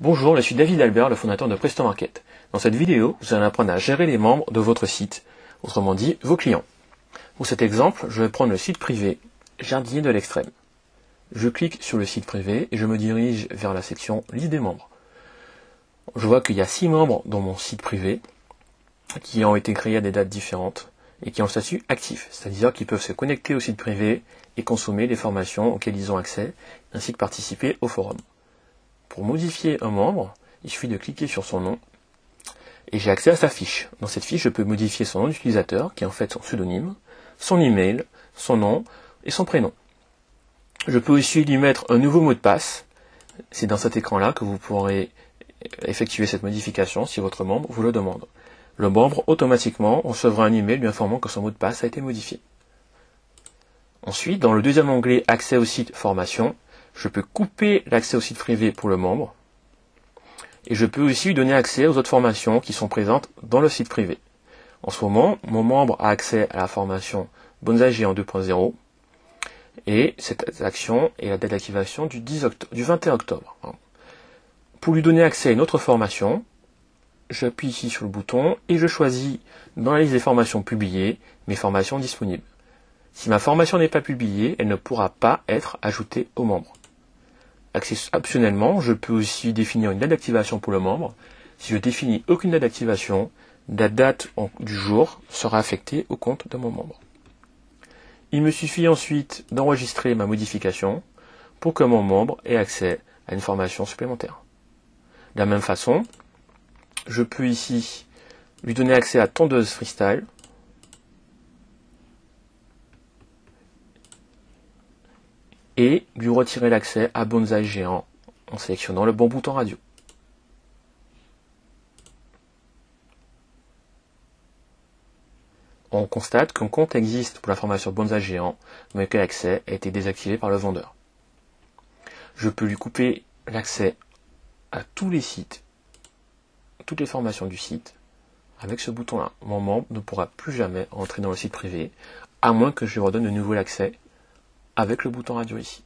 Bonjour, je suis David Albert, le fondateur de Presto Market. Dans cette vidéo, vous allez apprendre à gérer les membres de votre site, autrement dit, vos clients. Pour cet exemple, je vais prendre le site privé Jardinier de l'Extrême. Je clique sur le site privé et je me dirige vers la section Liste des membres. Je vois qu'il y a 6 membres dans mon site privé qui ont été créés à des dates différentes et qui ont le statut actif, c'est-à-dire qu'ils peuvent se connecter au site privé et consommer les formations auxquelles ils ont accès, ainsi que participer au forum. Pour modifier un membre, il suffit de cliquer sur son nom et j'ai accès à sa fiche. Dans cette fiche, je peux modifier son nom d'utilisateur, qui est en fait son pseudonyme, son email, son nom et son prénom. Je peux aussi lui mettre un nouveau mot de passe. C'est dans cet écran-là que vous pourrez effectuer cette modification si votre membre vous le demande. Le membre, automatiquement, recevra un email lui informant que son mot de passe a été modifié. Ensuite, dans le deuxième onglet Accès au site Formation, je peux couper l'accès au site privé pour le membre et je peux aussi lui donner accès aux autres formations qui sont présentes dans le site privé. En ce moment, mon membre a accès à la formation Bonsaï Géant 2.0 et cette action est la date d'activation du 21 octobre. Pour lui donner accès à une autre formation, j'appuie ici sur le bouton et je choisis dans la liste des formations publiées mes formations disponibles. Si ma formation n'est pas publiée, elle ne pourra pas être ajoutée au membre. Optionnellement, je peux aussi définir une date d'activation pour le membre. Si je définis aucune date d'activation, la date du jour sera affectée au compte de mon membre. Il me suffit ensuite d'enregistrer ma modification pour que mon membre ait accès à une formation supplémentaire. De la même façon, je peux ici lui donner accès à Tondeuse Freestyle et lui retirer l'accès à Bonsaï Géant en sélectionnant le bon bouton radio. On constate qu'un compte existe pour la formation Bonsaï Géant, mais que l'accès a été désactivé par le vendeur. Je peux lui couper l'accès à tous les sites, toutes les formations du site, avec ce bouton-là. Mon membre ne pourra plus jamais entrer dans le site privé, à moins que je lui redonne de nouveau l'accès avec le bouton radio ici.